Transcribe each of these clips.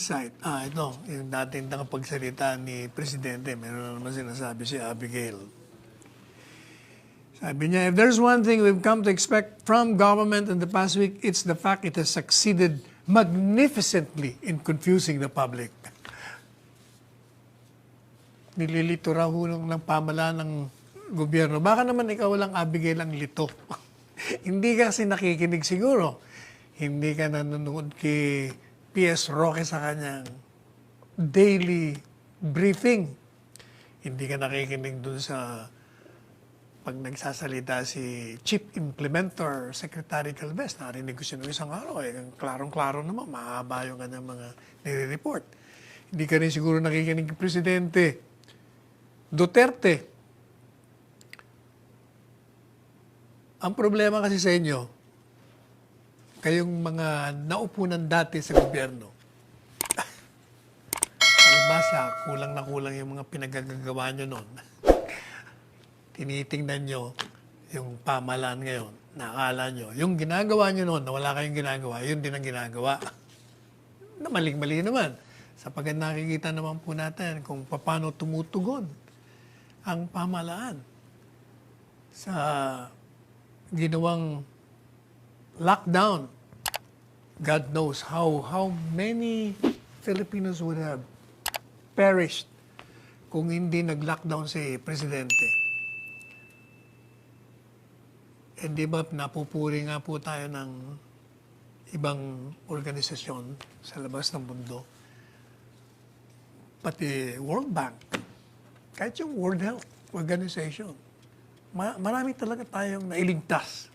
insight. Ito, yung dating nakapagsalita ni Presidente, meron na naman sinasabi si Abigail. Sabi niya, if there's one thing we've come to expect from government in the past week, it's the fact it has succeeded magnificently in confusing the public. Nililito raw hulong ng pamalaan ng gobyerno. Baka naman ikaw lang, Abigail, ang lito. Hindi ka kasi nakikinig siguro. Hindi ka nanonood kay P.S. Roque sa kanyang daily briefing. Hindi ka nakikinig dun sa pag nagsasalita si Chief Implementer, Secretary Calves. Narinig ko siya noong isang araw. Klarong-klaro naman, mahaba yung kanyang mga nire-report. Hindi ka rin siguro nakikinig kay Presidente Duterte. Ang problema kasi sa inyo, kayong mga naupunan dati sa gobyerno, alibasa, kulang na kulang yung mga pinagagagawa nyo noon. Tinitingnan nyo yung pamahalaan ngayon, nakakala nyo, yung ginagawa nyo noon na wala kayong ginagawa, yun din ang ginagawa. Na maling-mali naman. Sapagkat nakikita naman po natin kung paano tumutugon ang pamahalaan sa ginawang lockdown. God knows how many Filipinos would have perished kung hindi nag-lockdown si Presidente. Eh di ba napupuri nga po tayo ng ibang organisasyon sa labas ng mundo, pati World Bank, kahit yung World Health Organization, marami talaga tayong nailigtas.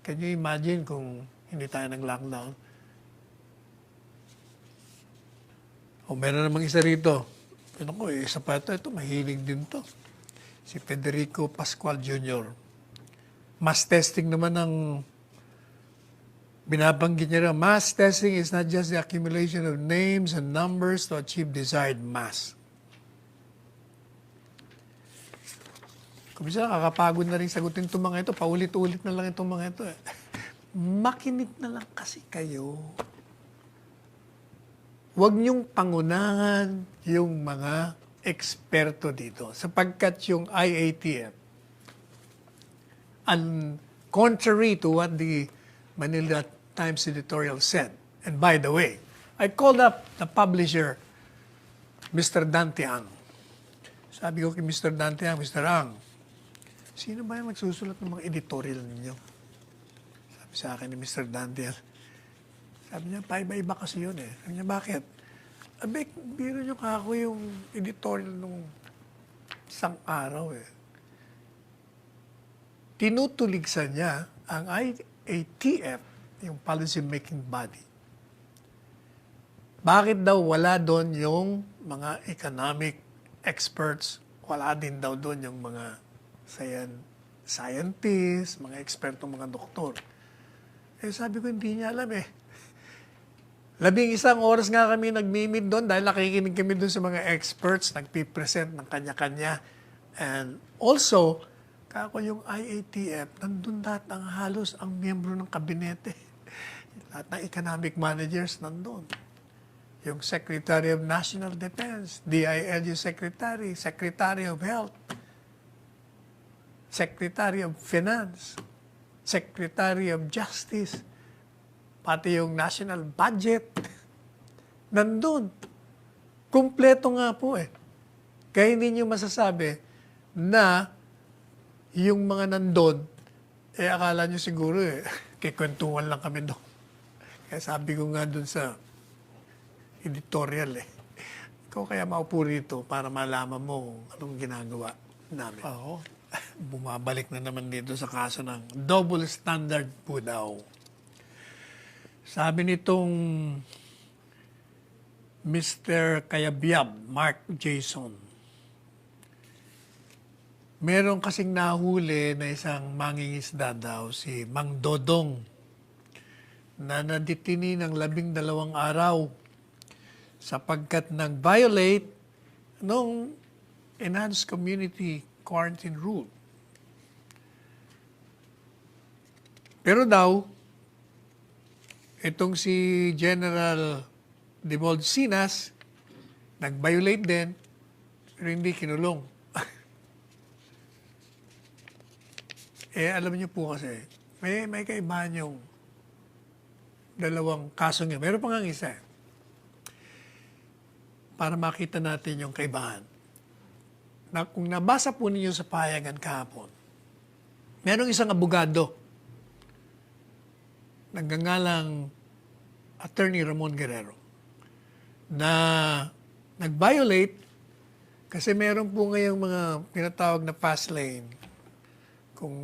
Can you imagine kung hindi tayo nag-lockdown? O meron namang isa rito. Ano ko, isa pa ito, mahilig din to. Si Federico Pascual Jr. Mass testing naman ang binabanggit niya. Mass testing is not just the accumulation of names and numbers to achieve desired mass. Kumisa, kakapagod na rin sagutin itong mga ito. Paulit-ulit na lang itong mga ito. Makinig na lang kasi kayo. Huwag niyong pangunahan yung mga eksperto dito. Sapagkat yung IATF, and contrary to what the Manila Times editorial said, and by the way, I called up the publisher, Mr. Dante Ang. Sabi ko kay Mr. Dante Ang, Mr. Ang, sino ba yung nagsusulat ng mga editorial ninyo? Sabi sa akin ni Mr. Dante Ang. Sabi niya, paiba-iba kasi yun eh. Sabi niya, bakit? Abek, biro niyo kako yung editorial nung isang araw eh. Tinutuligsan niya ang IATF, yung policy making body. Bakit daw wala doon yung mga economic experts, wala din daw doon yung mga scientists, mga eksperto, mga doktor. Eh sabi ko, hindi niya alam eh. 11 oras nga kami nagmi-meet doon dahil nakikinig kami doon sa mga experts, nagpipresent ng kanya-kanya. And also, kako yung IATF, nandun lahat ang halos ang miyembro ng kabinete. Lahat ng economic managers nandun. Yung Secretary of National Defense, DILG Secretary, Secretary of Health, Secretary of Finance, Secretary of Justice, pati yung National Budget, nandun. Kumpleto nga po eh. Kaya hindi nyo masasabi na yung mga nandun, eh akala nyo siguro eh, kikwentuhan lang kami doon. Kaya sabi ko nga doon sa editorial eh, ikaw kaya maupo rito para malaman mo anong ginagawa namin. Oo. Bumabalik na naman dito sa kaso ng double standard po daw. Sabi nitong Mr. Kayabyab, Mark Jason, meron kasing nahuli na isang mangingisda daw, si Mang Dodong, na naditini ng 12 araw sapagkat nag-violate ng Enhanced Community Quarantine Rule. Pero daw, itong si General Devolved Sinas, nag-violate din, pero hindi kinulong. Alam niyo po kasi, may kaibahan yung dalawang kaso niya. Meron pa nga isa. Para makita natin yung kaibahan. Na, kung nabasa po ninyo sa pahayagan kahapon, merong isang abogado, nagngangalang Attorney Ramon Guerrero, na nag-violate kasi meron po ngayong mga tinatawag na fast lane. Kung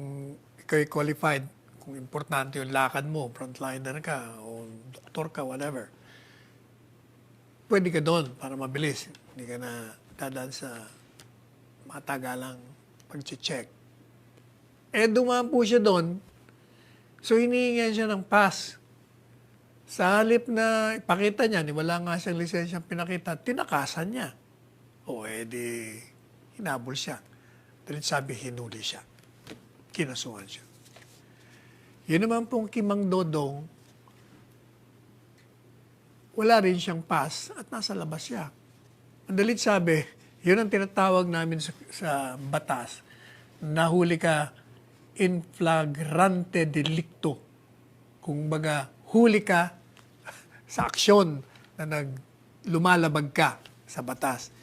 ikaw qualified, kung importante yung lakad mo, frontliner ka, o doktor ka, whatever, pwede ka doon para mabilis. Hindi ka na dadaan sa matagalang pag-check. Dumaan po siya doon, so hinihingan siya ng pass. Sa halip na ipakita niya, wala nga siyang lisensyang pinakita, tinakasan niya. Di hinabol siya. Dahil sabi, hinuli siya. Kinasuhan siya. Yun naman pong Kimang Dodong, wala rin siyang pass at nasa labas siya. Ang dalit sabi, yun ang tinatawag namin sa batas, nahuli ka in flagrante delicto. Kung baga, huli ka sa aksyon na lumalabag ka sa batas.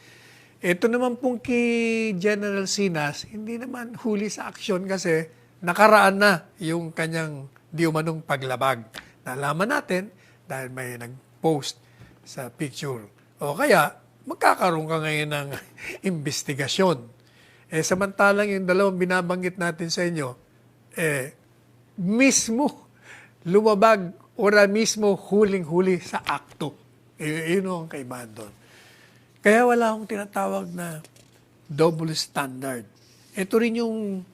Ito naman pong kay General Sinas, hindi naman huli sa aksyon kasi nakaraan na yung kanyang di umanong paglabag. Nalaman natin dahil may nag-post sa picture. O kaya, magkakaroon ka ngayon ng investigasyon. Samantalang yung dalawang binabanggit natin sa inyo, mismo lumabag ora mismo huling-huli sa akto. Yun ang kaibahan doon. Kaya wala akong tinatawag na double standard. Ito rin yung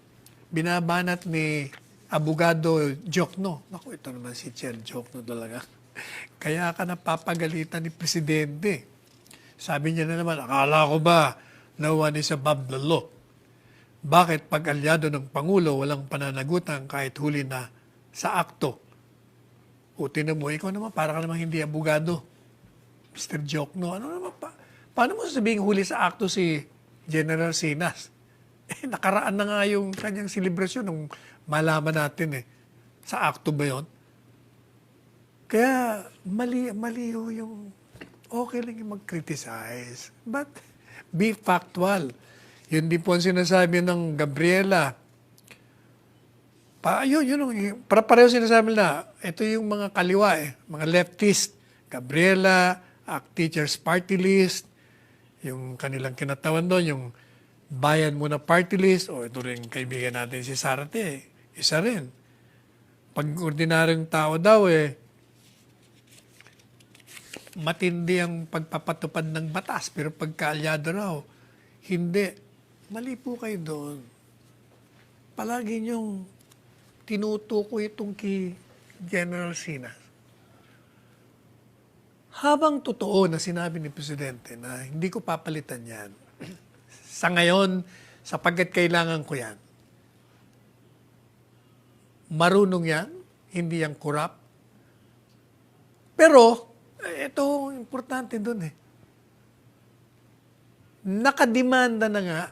binabanat ni Abogado Jokno. Naku, ito naman si Chair Jokno talaga. Kaya ka napapagalitan ni Presidente. Sabi niya na naman, akala ko ba no one is above the law? Bakit pag alyado ng Pangulo walang pananagutan kahit huli na sa akto? O tinan mo, ikaw naman, para ka naman hindi abogado. Mr. Jokno, ano naman pa? Paano mo sasabihin huli sa akto si General Sinas? Nakaraan na nga yung kanyang selebrasyon nung malaman natin sa akto ba yun? Kaya mali yung okay lang yung mag-criticize. But be factual. Yun din po ang sinasabi ng Gabriela. Para pareho sinasabi na, ito yung mga kaliwa mga leftist, Gabriela, ACT Teachers Party List, yung kanilang kinatawan doon, yung Bayan Muna Party List, ito rin kaibigan natin si Sarate, isa rin. Pag ordinaryong tao daw matindi ang pagpapatupad ng batas, pero pagkaalyado raw, hindi. Mali po kayo doon. Palagi niyong tinutukoy itong kay General Sinas. Habang totoo na sinabi ni Presidente na hindi ko papalitan yan, sa ngayon, sapagkat kailangan ko yan, marunong yan, hindi yan corrupt. Pero, ito importante doon nakademanda na nga.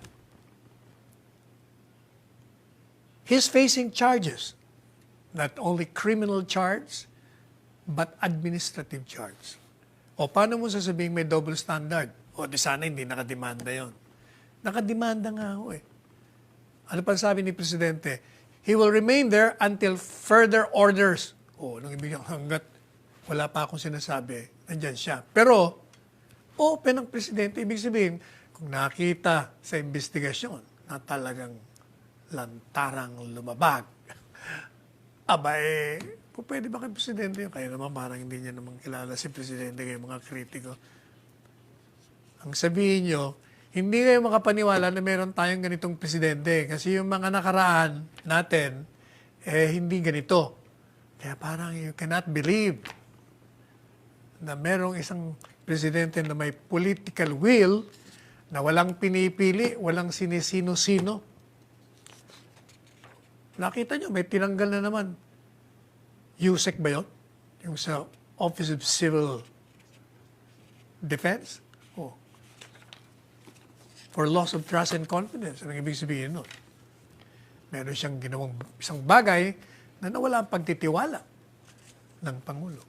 He's facing charges. Not only criminal charge, but administrative charge. O paano mo sasabihin may double standard? O di sana hindi nakademanda yon. Nakademanda nga ako Ano pa sabi ni Presidente? He will remain there until further orders. Nung ibig hanggat wala pa akong sinasabi, nandyan siya. Pero, open ang Presidente. Ibig sabihin, kung nakita sa investigasyon na talagang lantarang lumabag, pwede ba kay Presidente yun? Kaya naman parang hindi niya naman kilala si Presidente kay mga kritiko. Ang sabihin nyo, hindi kayo makapaniwala na meron tayong ganitong Presidente kasi yung mga nakaraan natin, hindi ganito. Kaya parang you cannot believe na merong isang Presidente na may political will na walang pinipili, walang sinisino-sino. Nakita nyo, may tinanggal na naman. USEC ba yun? Yung sa Office of Civil defense? Oh. For loss of trust and confidence. Anong ibig sabihin nun? Meron siyang ginawang isang bagay na nawala ang pagtitiwala ng Pangulo.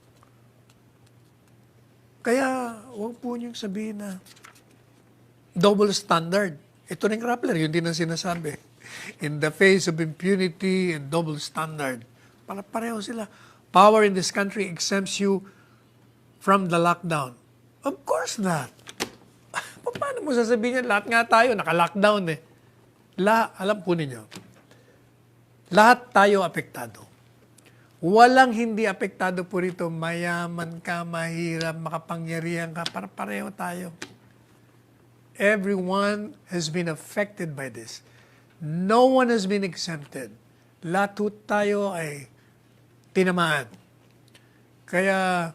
Kaya, huwag po niyong sabihin na double standard. Ito rin Rappler, yun din ang sinasabi. In the face of impunity and double standard, pareho sila. Power in this country exempts you from the lockdown. Of course not. Paano mo sasabihin yan? Lahat nga tayo, naka-lockdown eh. Alam po ninyo, lahat tayo apektado. Walang hindi apektado po rito. Mayaman ka, mahirap, makapangyarihan ka, pareho tayo. Everyone has been affected by this. No one has been exempted. Lahat tayo ay tinamaan. Kaya,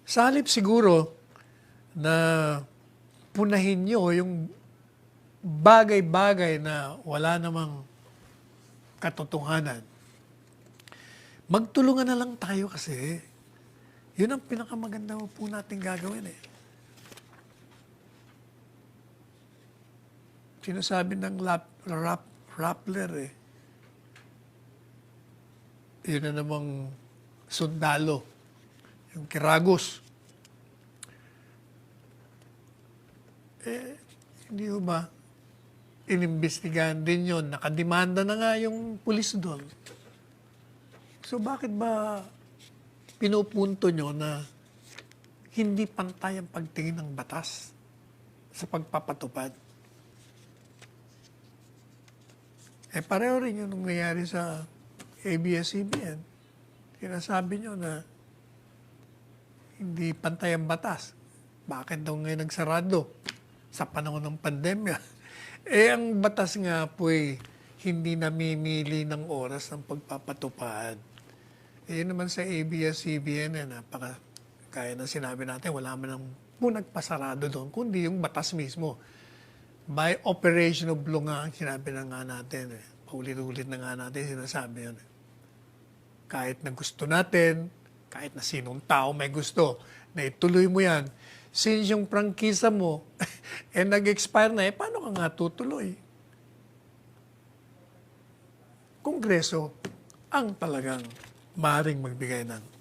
sa halip siguro na punahin nyo yung bagay-bagay na wala namang katotohanan, magtulungan na lang tayo kasi yun ang pinakamaganda po natin gagawin eh. Sinasabi ng Rappler eh, yun na namang sundalo, yung Kiragos. Hindi ba inimbestigahan din yun? Nakademanda na nga yung pulis doon. So bakit ba pinupunto nyo na hindi pantay ang pagtingin ng batas sa pagpapatupad? Pareho rin yung nangyayari sa ABS-CBN. Sinasabi nyo na hindi pantay ang batas. Bakit daw ngayon nagsarado sa panahon ng pandemya? Ang batas nga po hindi namimili ng oras ng pagpapatupad. Yun naman sa ABS-CBN, kaya na sinabi natin, wala man ang nagpasarado doon, kundi yung batas mismo. By operation of law nga ang sinabi na nga natin. Paulit-ulit na nga natin sinasabi yun. Kahit na gusto natin, kahit na sinong tao may gusto, na ituloy mo yan, since yung prangkisa mo, nag-expire na, paano ka nga tutuloy? Kongreso ang talagang maaaring magbigay ng